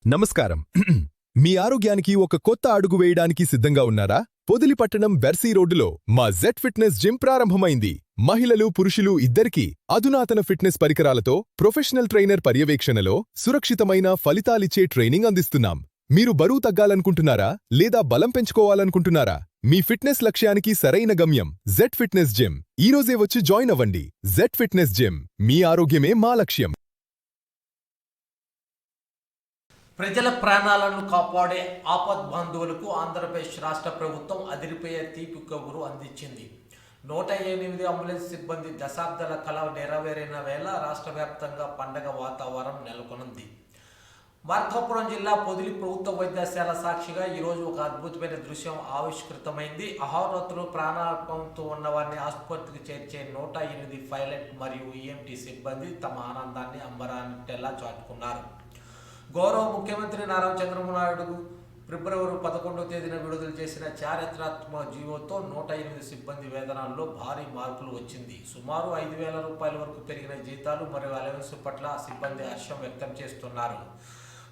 నమస్కారం. మీ ఆరోగ్యానికి ఒక కొత్త అడుగు వేయడానికి సిద్ధంగా ఉన్నారా? పొదిలిపట్టణం వెర్సీ రోడ్డులో మా జెడ్ ఫిట్నెస్ జిమ్ ప్రారంభమైంది. మహిళలు, పురుషులు ఇద్దరికీ అధునాతన ఫిట్నెస్ పరికరాలతో ప్రొఫెషనల్ ట్రైనర్ పర్యవేక్షణలో సురక్షితమైన ఫలితాలిచ్చే ట్రైనింగ్ అందిస్తున్నాం. మీరు బరువు తగ్గాలనుకుంటున్నారా లేదా బలం పెంచుకోవాలనుకుంటున్నారా? మీ ఫిట్నెస్ లక్ష్యానికి సరైన గమ్యం జెడ్ ఫిట్నెస్ జిమ్. ఈరోజే వచ్చి జాయిన్ అవ్వండి. Z fitness gym. మీ ఆరోగ్యమే మా లక్ష్యం. ప్రజల ప్రాణాలను కాపాడే ఆపద్బాంధవులకు ఆంధ్రప్రదేశ్ రాష్ట్ర ప్రభుత్వం అదిరిపోయే తీపి కబురు అందించింది. 108 అంబులెన్స్ సిబ్బంది దశాబ్దాల కళ నెరవేరిన వేళ రాష్ట్ర వ్యాప్తంగా పండగ వాతావరణం నెలకొనుంది. మార్కాపురం జిల్లా పొదిలి ప్రభుత్వ వైద్యశాల సాక్షిగా ఈరోజు ఒక అద్భుతమైన దృశ్యం ఆవిష్కృతమైంది. అహోరాత్రులు ప్రాణాపాయంతో ఉన్న వారిని ఆసుపత్రికి చేర్చే 108 పైలట్ మరియు ఈఎంటీ సిబ్బంది తమ ఆనందాన్ని అంబరాన్నిట్టేలా చాటుకున్నారు. గౌరవ ముఖ్యమంత్రి నారా చంద్రబాబు నాయుడు ఫిబ్రవరి 11వ తేదీన విడుదల చేసిన చారిత్రాత్మక జీవోతో 108 సిబ్బంది వేతనాల్లో భారీ మార్పులు వచ్చింది. సుమారు 5,000 రూపాయల వరకు పెరిగిన జీతాలు మరియు అలవెన్స్ పట్ల సిబ్బంది హర్షం వ్యక్తం చేస్తున్నారు.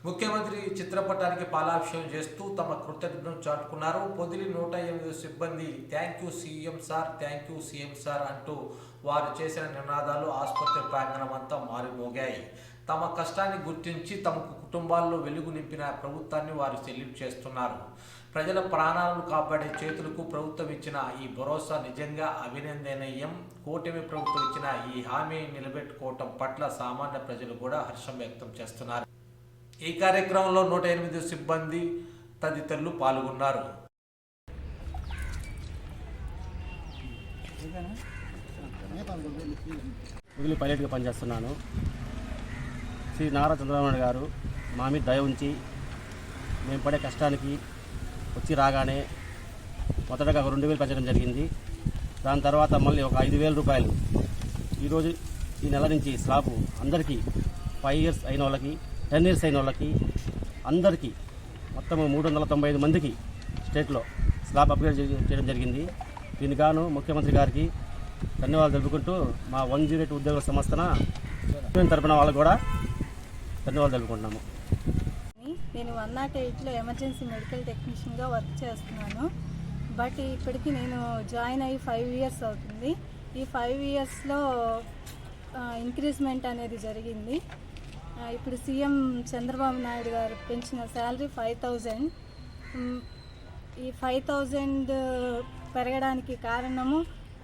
ముఖ్యమంత్రి చిత్రపటానికి పాలాభిషేకం చేస్తూ తమ కృతజ్ఞతను చాటుకున్నారు. పొదిలి 108 సిబ్బంది thank you CM sir, thank you CM sir అంటూ వారు చేసిన నినాదాలు ఆసుపత్రి ప్రాంగణం అంతా మారిమోగాయి. తమ కష్టాన్ని గుర్తించి తమ కుటుంబాల్లో వెలుగు నింపిన ప్రభుత్వాన్ని వారు సెల్యూట్ చేస్తున్నారు. ప్రజల ప్రాణాలను కాపాడే చేతులకు ప్రభుత్వం ఇచ్చిన ఈ భరోసా నిజంగా అభినందనీయం. కూటమి ప్రభుత్వం ఇచ్చిన ఈ హామీ నిలబెట్టుకోవటం పట్ల సామాన్య ప్రజలు కూడా హర్షం వ్యక్తం చేస్తున్నారు. ఈ కార్యక్రమంలో 108 సిబ్బంది తదితరులు పాల్గొన్నారు. పొదిలి పైలట్గా పనిచేస్తున్నాను. శ్రీ నారా చంద్రబాబు నాయుడు గారు మా మీద దయ ఉంచి మేము పడే కష్టానికి వచ్చి రాగానే మొదటగా 2,000 పెంచడం జరిగింది. దాని తర్వాత మళ్ళీ ఒక 5,000 రూపాయలు ఈరోజు ఈ నెల నుంచి స్లాబ్ అందరికీ 5 ఇయర్స్ అయిన వాళ్ళకి, 10 ఇయర్స్ అయిన వాళ్ళకి అందరికీ మొత్తం 395 మందికి స్టేట్లో స్లాబ్ అప్గ్రేడ్ చేయడం జరిగింది. దీనికి గాను ముఖ్యమంత్రి గారికి ధన్యవాదాలు తెలుపుకుంటూ మా 108 ఉద్యోగుల సంస్థన తరపున వాళ్ళకు కూడా ధన్యవాదాలు తెలుపుకుంటున్నాము. నేను 108లో ఎమర్జెన్సీ మెడికల్ టెక్నీషియన్గా వర్క్ చేస్తున్నాను. బట్ ఇప్పటికి నేను జాయిన్ అయ్యి 5 ఇయర్స్ అవుతుంది. ఈ 5 ఇయర్స్లో ఇంక్రీజ్మెంట్ అనేది జరిగింది. ఇప్పుడు సీఎం చంద్రబాబు నాయుడు గారు పెంచిన శాలరీ 5,000. ఈ 5,000 పెరగడానికి కారణము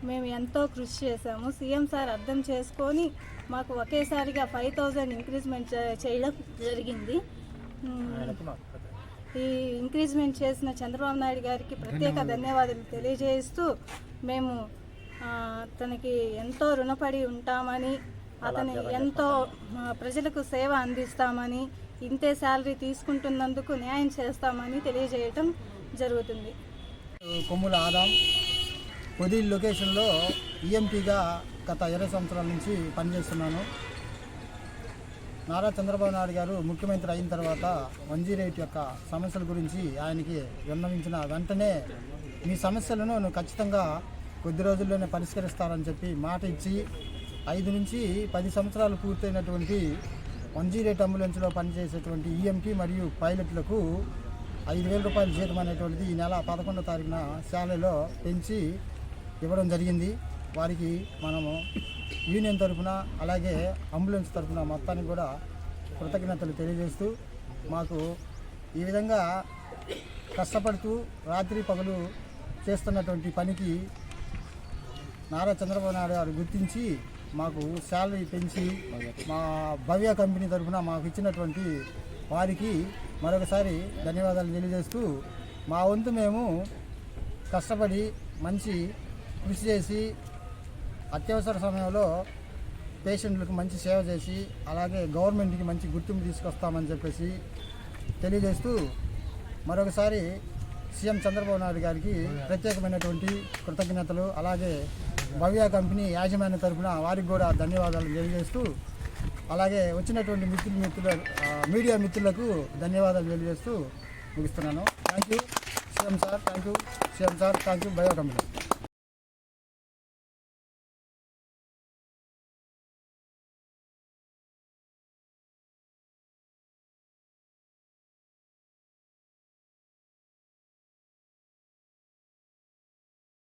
మేము ఎంతో కృషి చేశాము. సీఎం సార్ అర్థం చేసుకొని మాకు ఒకేసారిగా 5,000 ఇంక్రీజ్మెంట్ చేయడం జరిగింది. ఈ ఇంక్రీజ్మెంట్ చేసిన చంద్రబాబు నాయుడు గారికి ప్రత్యేక ధన్యవాదాలు తెలియజేస్తూ మేము తనకి ఎంతో రుణపడి ఉంటామని, అతని ఎంతో ప్రజలకు సేవ అందిస్తామని, ఇంతే శాలరీ తీసుకుంటున్నందుకు న్యాయం చేస్తామని తెలియజేయటం జరుగుతుంది. కొమ్ముల ఆదాం పొదిలి లొకేషన్లో ఈఎంటీగా గత 20 సంవత్సరాల నుంచి పనిచేస్తున్నాను. నారా చంద్రబాబు నాయుడు గారు ముఖ్యమంత్రి అయిన తర్వాత 108 యొక్క సమస్యల గురించి ఆయనకి విన్నవించిన వెంటనే మీ సమస్యలను ఖచ్చితంగా కొద్ది రోజుల్లోనే పరిష్కరిస్తారని చెప్పి మాట ఇచ్చి 5 నుంచి 10 సంవత్సరాలు పూర్తయినటువంటి 108 అంబులెన్స్లో పనిచేసేటువంటి ఈఎంటీ మరియు పైలట్లకు 5,000 రూపాయల జీతం అనేటువంటిది ఈ నెల 11వ తారీఖున శాలరీలో పెంచి ఇవ్వడం జరిగింది. వారికి మనము యూనియన్ తరఫున అలాగే అంబులెన్స్ తరఫున మొత్తానికి కూడా కృతజ్ఞతలు తెలియజేస్తూ మాకు ఈ విధంగా కష్టపడుతూ రాత్రి పగలు చేస్తున్నటువంటి పనికి నారా చంద్రబాబు నాయుడు గారు గుర్తించి మాకు శాలరీ పెంచి మా భవ్య కంపెనీ తరఫున మాకు ఇచ్చినటువంటి వారికి మరొకసారి ధన్యవాదాలు తెలియజేస్తూ మా వంతు మేము కష్టపడి మంచి కృషి చేసి అత్యవసర సమయంలో పేషెంట్లకు మంచి సేవ చేసి అలాగే గవర్నమెంట్కి మంచి గుర్తింపు తీసుకొస్తామని చెప్పేసి తెలియజేస్తూ మరొకసారి సీఎం చంద్రబాబు నాయుడు గారికి ప్రత్యేకమైనటువంటి కృతజ్ఞతలు, అలాగే భవ్య కంపెనీ యాజమాన్య తరఫున వారికి కూడా ధన్యవాదాలు తెలియజేస్తూ అలాగే వచ్చినటువంటి మీడియా మిత్రులకు ధన్యవాదాలు తెలియజేస్తూ ముగిస్తున్నాను. Thank you CM sir, thank you CM sir, thank you Bhavya company.